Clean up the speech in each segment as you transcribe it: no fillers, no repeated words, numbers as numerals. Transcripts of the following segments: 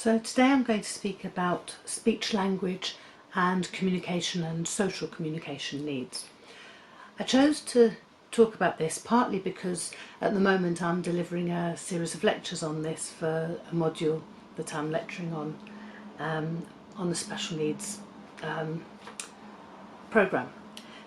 So today I'm going to speak about speech language and communication and social communication needs. I chose to talk about this partly because at the moment I'm delivering a series of lectures on this for a module that I'm lecturing on the special needs programme.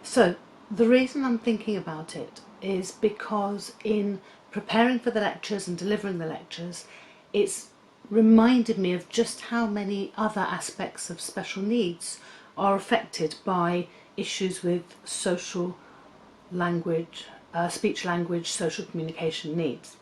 So the reason I'm thinking about it is because in preparing for the lectures and delivering the lectures, it's reminded me of just how many other aspects of special needs are affected by issues with social language, speech language, social communication needs.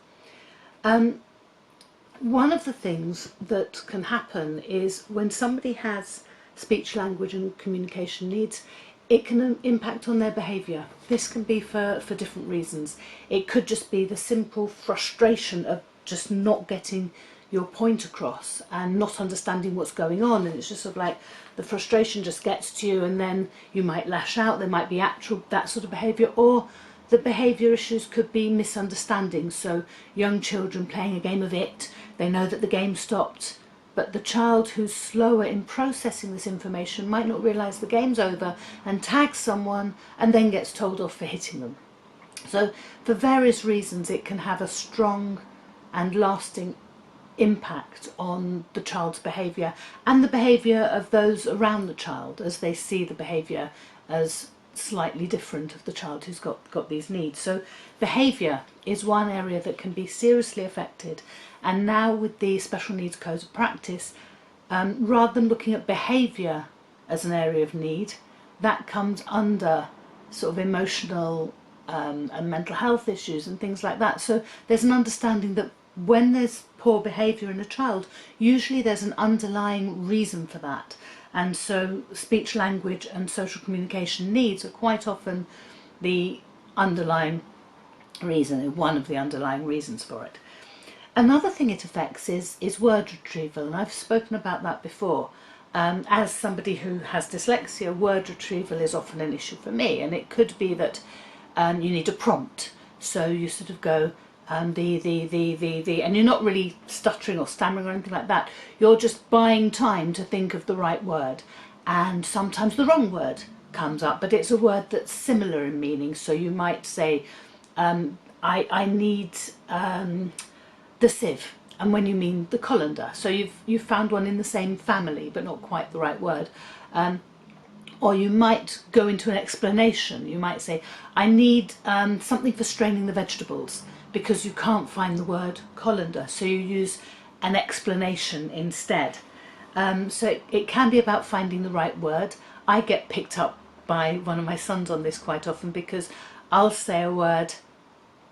One of the things that can happen is when somebody has speech language and communication needs, it can impact on their behaviour. This can be for different reasons. It could just be the simple frustration of just not getting your point across and not understanding what's going on, and it's just sort of like the frustration just gets to you and then you might lash out. There might be actual that sort of behaviour, or the behaviour issues could be misunderstandings. So young children playing a game of it, they know that the game stopped, but the child who's slower in processing this information might not realise the game's over and tags someone and then gets told off for hitting them. So for various reasons it can have a strong and lasting impact on the child's behaviour and the behaviour of those around the child as they see the behaviour as slightly different of the child who's got these needs. So behaviour is one area that can be seriously affected, and now with the special needs codes of practice, rather than looking at behaviour as an area of need, that comes under sort of emotional and mental health issues and things like that. So there's an understanding that when there's poor behaviour in a child, usually there's an underlying reason for that. And so speech language and social communication needs are quite often the underlying reason, one of the underlying reasons for it. Another thing it affects is word retrieval, and I've spoken about that before. As somebody who has dyslexia, word retrieval is often an issue for me, and it could be that you need a prompt. So you sort of go, and you're not really stuttering or stammering or anything like that. You're just buying time to think of the right word, and sometimes the wrong word comes up, but it's a word that's similar in meaning. So you might say, I need the sieve, and when you mean the colander. So you've found one in the same family but not quite the right word. Or you might go into an explanation. You might say, I need something for straining the vegetables, because you can't find the word colander, so you use an explanation instead. So it can be about finding the right word. I get picked up by one of my sons on this quite often, because I'll say a word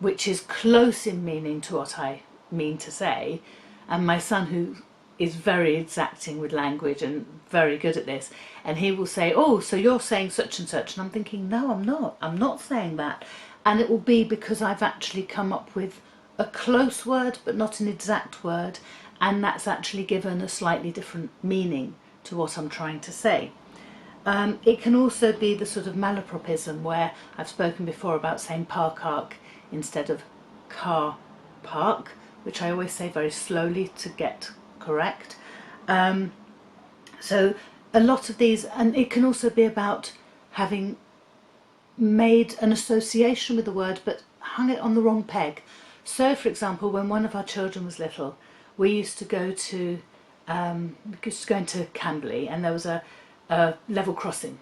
which is close in meaning to what I mean to say, and my son, who is very exacting with language and very good at this, and he will say, oh, so you're saying such and such, and I'm thinking, no, I'm not saying that. And it will be because I've actually come up with a close word but not an exact word, and that's actually given a slightly different meaning to what I'm trying to say. It can also be the sort of malapropism where I've spoken before about saying park instead of car park, which I always say very slowly to get correct. So a lot of these, and it can also be about having made an association with the word but hung it on the wrong peg. So for example, when one of our children was little, we used to go into Camberley, and there was a level crossing,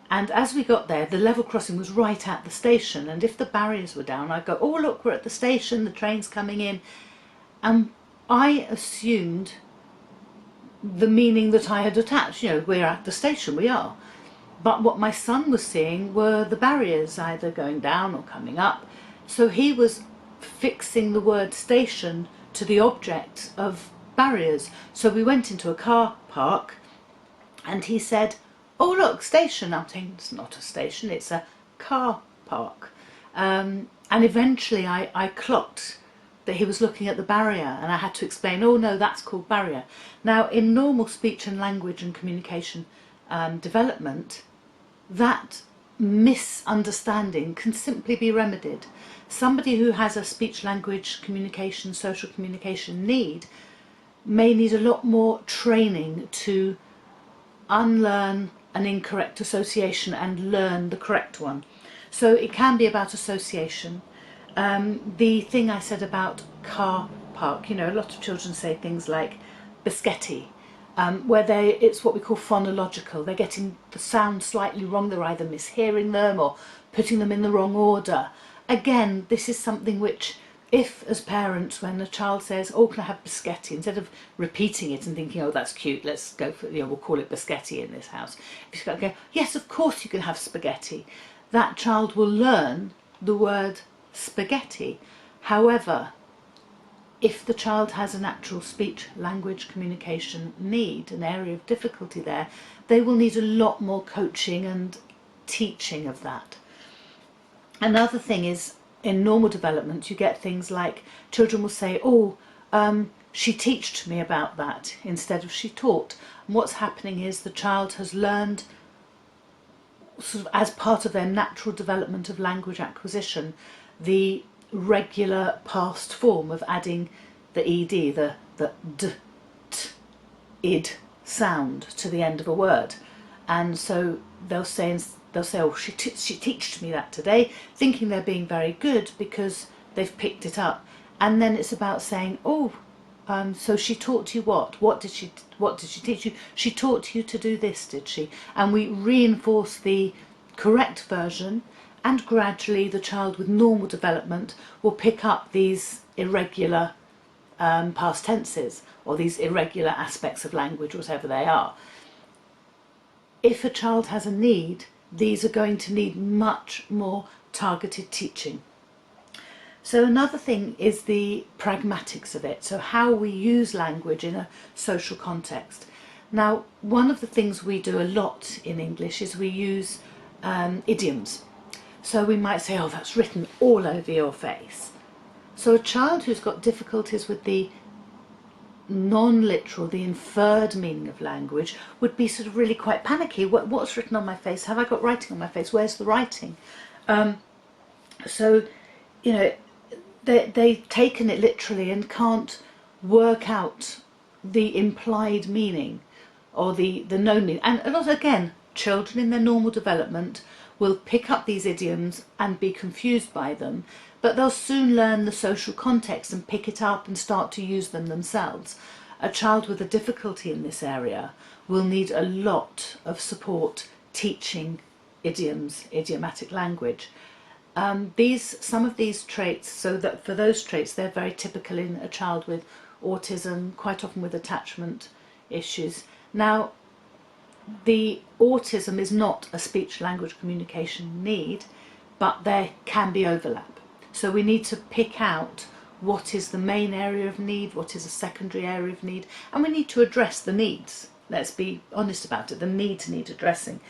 and as we got there, the level crossing was right at the station, and if the barriers were down, I'd go, oh look, we're at the station, the train's coming in, and I assumed the meaning that I had attached. We're at the station, we are. But what my son was seeing were the barriers either going down or coming up. So he was fixing the word station to the object of barriers. So we went into a car park and he said, oh look, station. I'm thinking, it's not a station, it's a car park. And eventually I clocked that he was looking at the barrier, and I had to explain, oh no, that's called barrier. Now in normal speech and language and communication development, that misunderstanding can simply be remedied. Somebody who has a speech language communication, social communication need may need a lot more training to unlearn an incorrect association and learn the correct one. So it can be about association. The thing I said about car park, you know, a lot of children say things like biscotti, where it's what we call phonological. They're getting the sound slightly wrong. They're either mishearing them or putting them in the wrong order. Again, this is something which, if as parents, when a child says, oh, can I have biscotti, instead of repeating it and thinking, oh, that's cute, let's go for, we'll call it biscotti in this house. If you've got to go, yes, of course you can have spaghetti, that child will learn the word spaghetti. However, if the child has a natural speech language communication need, an area of difficulty there, they will need a lot more coaching and teaching of that. Another thing is, in normal development, you get things like children will say, oh, she teached me about that instead of she taught. And what's happening is the child has learned, sort of as part of their natural development of language acquisition, the regular past form of adding the ed, the d, t, id sound to the end of a word. And so they'll say, oh, she teached me that today, thinking they're being very good because they've picked it up. And then it's about saying, oh, so she taught you what? What did she teach you? She taught you to do this, did she? And we reinforce the correct version, and gradually the child with normal development will pick up these irregular past tenses, or these irregular aspects of language, whatever they are. If a child has a need, these are going to need much more targeted teaching. So another thing is the pragmatics of it, so how we use language in a social context. Now, one of the things we do a lot in English is we use idioms. So we might say, oh, that's written all over your face. So a child who's got difficulties with the non-literal, the inferred meaning of language, would be sort of really quite panicky. What's written on my face? Have I got writing on my face? Where's the writing? So, you know, they've taken it literally and can't work out the implied meaning or the known meaning. And also, again, children in their normal development will pick up these idioms and be confused by them, but they'll soon learn the social context and pick it up and start to use them themselves. A child with a difficulty in this area will need a lot of support teaching idioms, idiomatic language. Some of these traits, so that for those traits, they're very typical in a child with autism, quite often with attachment issues. Now, the autism is not a speech language communication need, but there can be overlap. So we need to pick out what is the main area of need, what is a secondary area of need, and we need to address the needs. Let's be honest about it, the needs need addressing.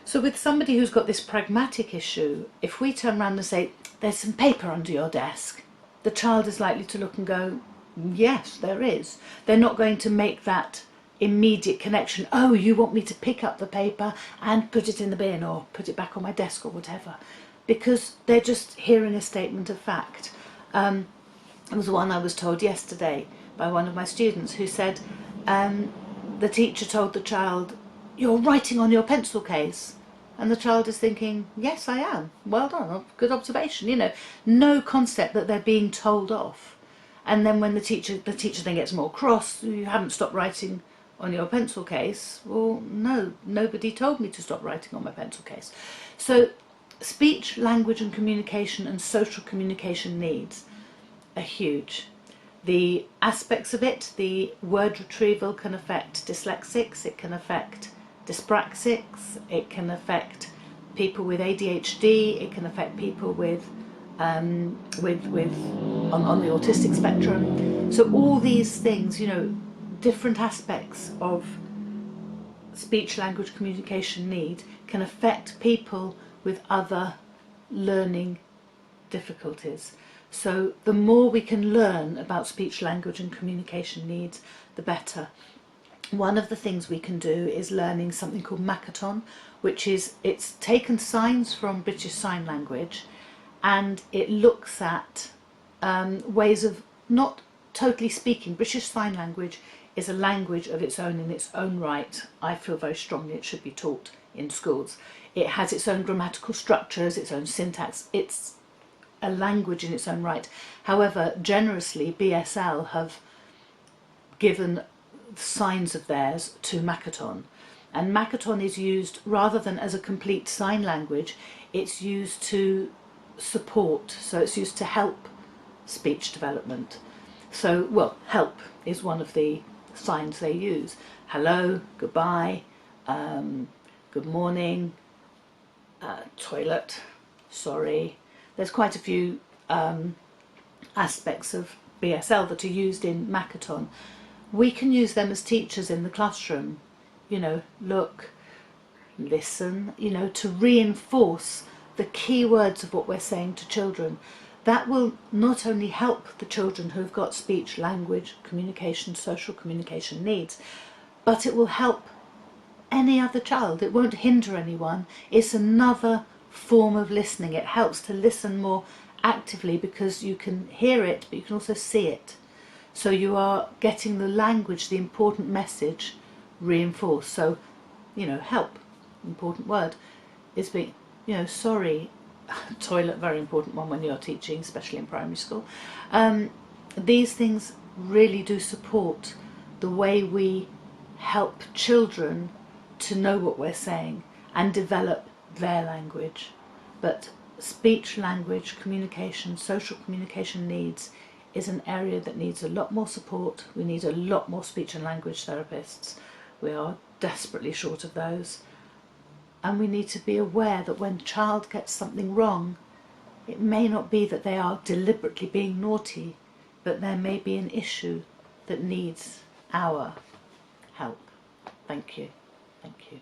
So with somebody who's got this pragmatic issue, if we turn around and say, there's some paper under your desk, the child is likely to look and go, yes, there is. They're not going to make that immediate connection, oh, you want me to pick up the paper and put it in the bin or put it back on my desk or whatever, because they're just hearing a statement of fact. It was one I was told yesterday by one of my students who said the teacher told the child, you're writing on your pencil case. And the child is thinking, yes, I am. Well done, good observation. You know, no concept that they're being told off. And then when the teacher then gets more cross, you haven't stopped writing on your pencil case. Well, no, nobody told me to stop writing on my pencil case. So speech, language and communication and social communication needs are huge. The aspects of it, the word retrieval can affect dyslexics, it can affect dyspraxics, it can affect people with ADHD, it can affect people with on the autistic spectrum. So all these things, you know, different aspects of speech language communication need can affect people with other learning difficulties. So the more we can learn about speech language and communication needs, the better. One of the things we can do is learning something called Makaton, which is, it's taken signs from British Sign Language and it looks at ways of not totally speaking, British Sign Language is a language of its own in its own right. I feel very strongly it should be taught in schools. It has its own grammatical structures, its own syntax. It's a language in its own right. However, generously, BSL have given signs of theirs to Makaton. And Makaton is used, rather than as a complete sign language, it's used to support, so it's used to help speech development. So, well, help is one of the signs they use. Hello, goodbye, good morning, toilet, sorry. There's quite a few aspects of BSL that are used in Makaton. We can use them as teachers in the classroom, you know, look, listen, you know, to reinforce the key words of what we're saying to children. That will not only help the children who've got speech, language, communication, social communication needs, but it will help any other child. It won't hinder anyone. It's another form of listening. It helps to listen more actively because you can hear it, but you can also see it. So you are getting the language, the important message, reinforced. So, you know, help, important word, is being, you know, sorry, toilet, very important one when you're teaching, especially in primary school. These things really do support the way we help children to know what we're saying and develop their language. But speech, language, communication, social communication needs is an area that needs a lot more support. We need a lot more speech and language therapists. We are desperately short of those. And we need to be aware that when a child gets something wrong, it may not be that they are deliberately being naughty, but there may be an issue that needs our help. Thank you. Thank you.